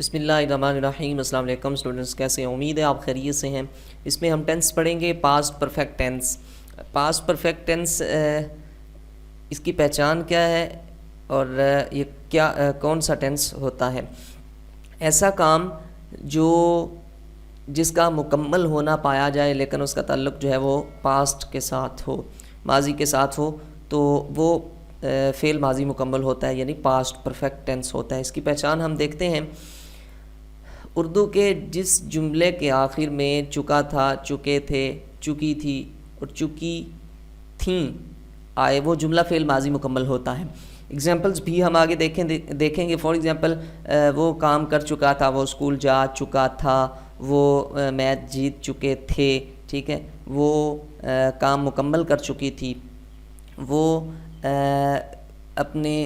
بسم اللہ الرحمن الرحیم۔ السلام علیکم اسٹوڈنٹس، کیسے ہیں؟ امید ہے آپ خیریت سے ہیں۔ اس میں ہم ٹینس پڑھیں گے، past perfect tense. Past perfect tense اس کی پہچان کیا ہے اور یہ کون سا ٹینس ہوتا ہے؟ ایسا کام جس کا مکمل ہونا پایا جائے لیکن اس کا تعلق جو ہے وہ پاسٹ کے ساتھ ہو، ماضی کے ساتھ ہو، تو وہ فعل ماضی مکمل ہوتا ہے، یعنی پاسٹ پرفیکٹ ٹینس ہوتا ہے۔ اس کی پہچان ہم دیکھتے ہیں اردو کے جس جملے کے آخر میں چکا تھا، چکے تھے، چکی تھی اور چکی تھیں آئے، وہ جملہ فعل ماضی مکمل ہوتا ہے۔ ایگزامپلز بھی ہم آگے دیکھیں گے۔ فار ایگزامپل، وہ کام کر چکا تھا، وہ اسکول جا چکا تھا، وہ میچ جیت چکے تھے، ٹھیک ہے، وہ کام مکمل کر چکی تھی، وہ اپنے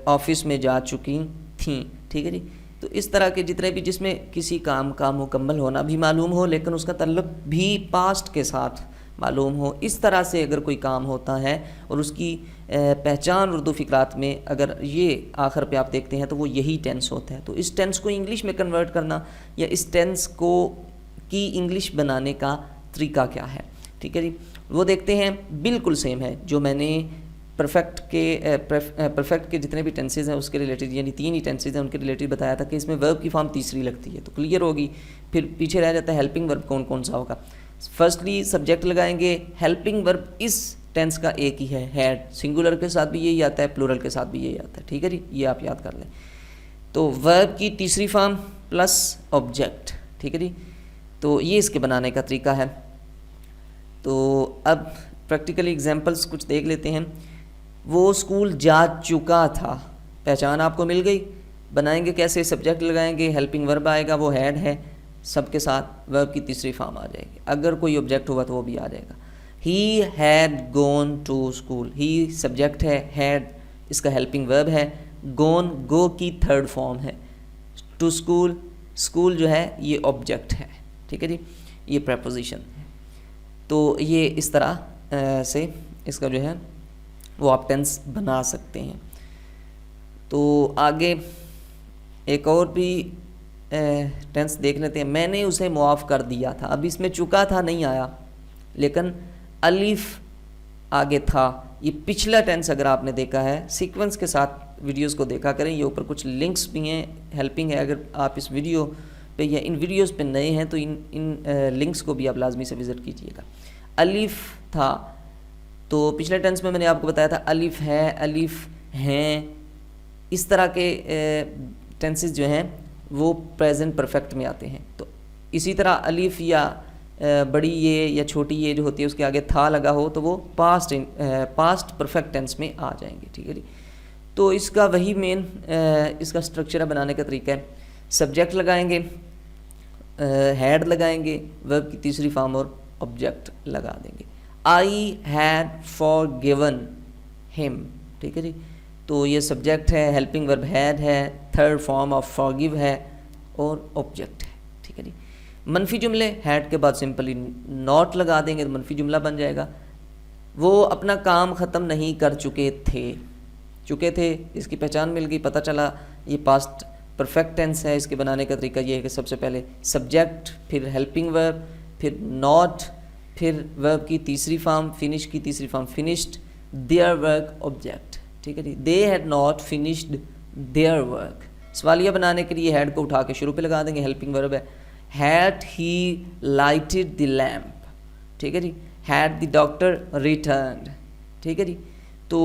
آفس میں جا چکی تھیں، ٹھیک ہے جی۔ تو اس طرح کے جتنے بھی جس میں کسی کام کا مکمل ہونا بھی معلوم ہو لیکن اس کا تعلق بھی پاسٹ کے ساتھ معلوم ہو، اس طرح سے اگر کوئی کام ہوتا ہے اور اس کی پہچان اردو فقرات میں اگر یہ آخر پہ آپ دیکھتے ہیں تو وہ یہی ٹینس ہوتا ہے۔ تو اس ٹینس کو انگلش میں کنورٹ کرنا یا اس ٹینس کی انگلش بنانے کا طریقہ کیا ہے، ٹھیک ہے جی، وہ دیکھتے ہیں۔ بالکل سیم ہے جو میں نے پرفیکٹ کے جتنے بھی ٹینسز ہیں اس کے ریلیٹڈ، یعنی 3 ہی ٹینسز ہیں ان کے ریلیٹڈ بتایا تھا کہ اس میں ورب کی فارم تیسری لگتی ہے تو کلیئر ہوگی۔ پھر پیچھے رہ جاتا ہے ہیلپنگ ورب کون سا ہوگا۔ فرسٹلی سبجیکٹ لگائیں گے، ہیلپنگ ورب اس ٹینس کا ایک ہی ہے، ہیڈ، سنگولر کے ساتھ بھی یہی آتا ہے، پلورل کے ساتھ بھی یہی آتا ہے، ٹھیک ہے جی، یہ آپ یاد کر لیں۔ تو ورب کی تیسری فارم پلس آبجیکٹ، ٹھیک ہے جی، تو یہ اس کے بنانے کا طریقہ ہے۔ تو اب پریکٹیکلی ایگزامپلس کچھ دیکھ لیتے ہیں۔ وہ اسکول جا چکا تھا، پہچان آپ کو مل گئی۔ بنائیں گے کیسے؟ سبجیکٹ لگائیں گے، ہیلپنگ ورب آئے گا، وہ ہیڈ ہے، سب کے ساتھ ورب کی تیسری فارم آ جائے گی، اگر کوئی آبجیکٹ ہوا تو وہ بھی آ جائے گا۔ He had gone to school, he subject ہے، ہیڈ اس کا ہیلپنگ ورب ہے، گون گو کی تھرڈ فارم ہے، ٹو اسکول، اسکول جو ہے یہ آبجیکٹ ہے، ٹھیک ہے جی، یہ پریپوزیشن ہے۔ تو یہ اس طرح سے اس کا جو ہے وہ آپ ٹینس بنا سکتے ہیں۔ تو آگے ایک اور بھی ٹینس دیکھ لیتے ہیں۔ میں نے اسے معاف کر دیا تھا، اب اس میں چکا تھا نہیں آیا لیکن الف آگے تھا۔ یہ پچھلا ٹینس اگر آپ نے دیکھا ہے، سیکوینس کے ساتھ ویڈیوز کو دیکھا کریں، یہ اوپر کچھ لنکس بھی ہیں، ہیلپنگ ہے، اگر آپ اس ویڈیو پہ یا ان ویڈیوز پہ نئے ہیں تو ان لنکس کو بھی آپ لازمی سے وزٹ کیجیے گا۔ الف تھا تو پچھلے ٹینس میں نے آپ کو بتایا تھا الف ہے، الف ہیں، اس طرح کے ٹینسز جو ہیں وہ پریزنٹ پرفیکٹ میں آتے ہیں۔ تو اسی طرح الف یا بڑی یہ یا چھوٹی یہ جو ہوتی ہے اس کے آگے تھا لگا ہو تو وہ پاسٹ پرفیکٹ ٹینس میں آ جائیں گے، ٹھیک ہے جی۔ تو اس کا وہی مین اس کا اسٹرکچر بنانے کا طریقہ ہے۔ سبجیکٹ لگائیں گے، ہیڈ لگائیں گے، ورب کی تیسری فارم اور آبجیکٹ لگا دیں گے۔ آئی ہیڈ forgiven him، ٹھیک ہے جی، تو یہ سبجیکٹ ہے، ہیلپنگ ورب ہیڈ ہے، تھرڈ فارم آف forgive ہے اور آبجیکٹ ہے، ٹھیک ہے جی۔ منفی جملے ہیڈ کے بعد سمپلی ناٹ لگا دیں گے تو منفی جملہ بن جائے گا۔ وہ اپنا کام ختم نہیں کر چکے تھے، اس کی پہچان مل گئی، پتہ چلا یہ پاسٹ پرفیکٹ ٹینس ہے۔ اس کے بنانے کا طریقہ یہ ہے کہ سب سے پہلے سبجیکٹ، پھر ہیلپنگ ورب، پھر ناٹ، پھر ورب کی تیسری فارم، فنش کی تیسری form finished, their work object, ٹھیک ہے جی۔ They had not finished their work, سوالیہ بنانے کے لیے ہیڈ کو اٹھا کے شروع پہ لگا دیں گے، ہیلپنگ ورب ہے۔ ہیڈ ہی لائٹڈ دی لیمپ، ٹھیک ہے جی۔ ہیڈ دی ڈاکٹر ریٹرنڈ، ٹھیک ہے جی۔ تو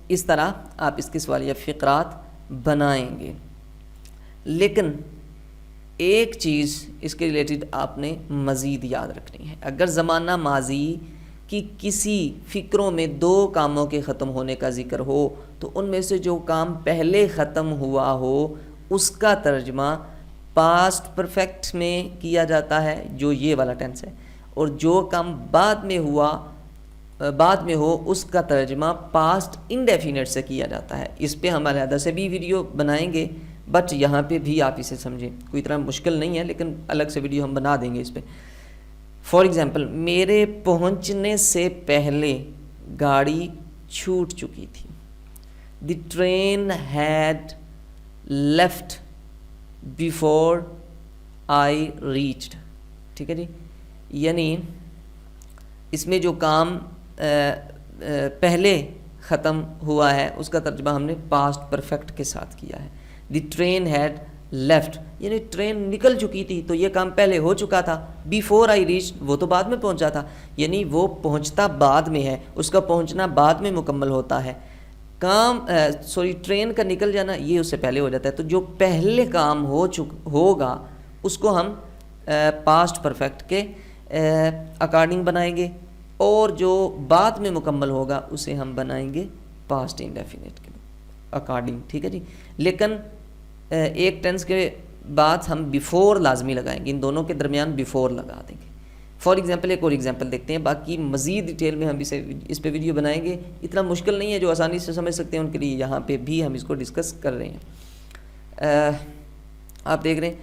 اس طرح آپ اس کے سوالیہ فقرات بنائیں گے۔ لیکن ایک چیز اس کے ریلیٹڈ آپ نے مزید یاد رکھنی ہے، اگر زمانہ ماضی کی کسی فقروں میں 2 کاموں کے ختم ہونے کا ذکر ہو تو ان میں سے جو کام پہلے ختم ہوا ہو اس کا ترجمہ پاسٹ پرفیکٹ میں کیا جاتا ہے، جو یہ والا ٹینس ہے، اور جو کام بعد میں ہو اس کا ترجمہ پاسٹ انڈیفینٹ سے کیا جاتا ہے۔ اس پہ ہم علیحدہ سے بھی ویڈیو بنائیں گے، بٹ یہاں پہ بھی آپ اسے سمجھیں، کوئی اتنا مشکل نہیں ہے لیکن الگ سے ویڈیو ہم بنا دیں گے اس پہ۔ فار ایگزامپل، میرے پہنچنے سے پہلے گاڑی چھوٹ چکی تھی۔ The train had left before I reached. ٹھیک ہے جی, یعنی اس میں جو کام پہلے ختم ہوا ہے اس کا ترجمہ ہم نے پاسٹ پرفیکٹ کے ساتھ کیا ہے. دی ٹرین ہیڈ لیفٹ, یعنی ٹرین نکل چکی تھی تو یہ کام پہلے ہو چکا تھا. بیفور آئی ریچ, وہ تو بعد میں پہنچا تھا, یعنی وہ پہنچتا بعد میں ہے, اس کا پہنچنا بعد میں مکمل ہوتا ہے. ٹرین کا نکل جانا یہ اس سے پہلے ہو جاتا ہے. تو جو پہلے کام ہوگا اس کو ہم پاسٹ پرفیکٹ کے اکارڈنگ بنائیں گے, اور جو بعد میں مکمل ہوگا اسے ہم بنائیں گے پاسٹ انڈیفینٹ کے اکارڈنگ. ٹھیک ہے جی, لیکن ایک ٹینس کے بعد ہم بیفور لازمی لگائیں گے, ان دونوں کے درمیان بیفور لگا دیں گے. فار ایگزامپل ایک اور ایگزامپل دیکھتے ہیں, باقی مزید ڈیٹیل میں ہم اس پہ ویڈیو بنائیں گے. اتنا مشکل نہیں ہے, جو آسانی سے سمجھ سکتے ہیں ان کے لیے یہاں پہ بھی ہم اس کو ڈسکس کر رہے ہیں. آپ دیکھ رہے ہیں,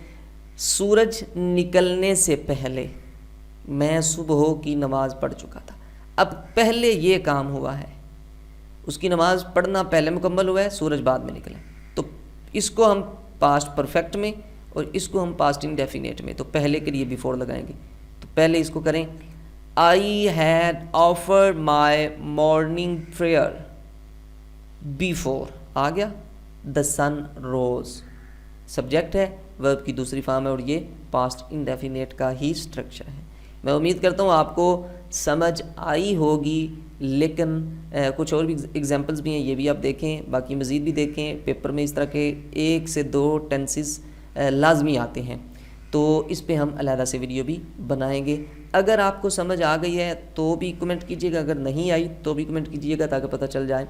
سورج نکلنے سے پہلے میں صبح کی نماز پڑھ چکا تھا. اب پہلے یہ کام ہوا ہے, اس کی نماز پڑھنا پہلے مکمل ہوا ہے, سورج بعد میں نکلا. تو اس کو ہم پاسٹ پرفیکٹ میں اور اس کو ہم پاسٹ انڈیفینیٹ میں, تو پہلے کے لیے بیفور لگائیں گے. تو پہلے اس کو کریں, I had offered my morning prayer before, آ گیا دا سن روز, سبجیکٹ ہے, ورب کی دوسری فارم ہے, اور یہ پاسٹ انڈیفینیٹ کا ہی اسٹرکچر ہے. میں امید کرتا ہوں آپ کو سمجھ آئی ہوگی, لیکن کچھ اور بھی ایگزامپلس بھی ہیں, یہ بھی آپ دیکھیں, باقی مزید بھی دیکھیں. پیپر میں اس طرح کے 1 سے 2 ٹینسز لازمی آتے ہیں, تو اس پہ ہم علیحدہ سے ویڈیو بھی بنائیں گے. اگر آپ کو سمجھ آ گئی ہے تو بھی کمنٹ کیجیے گا, اگر نہیں آئی تو بھی کمنٹ کیجیے گا, تاکہ پتہ چل جائے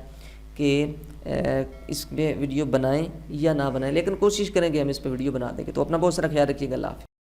کہ اس پہ ویڈیو بنائیں یا نہ بنائیں. لیکن کوشش کریں گے ہم اس پہ ویڈیو بنا دیں گے. تو اپنا بہت سارا خیال رکھیے گا. اللہ حافظ.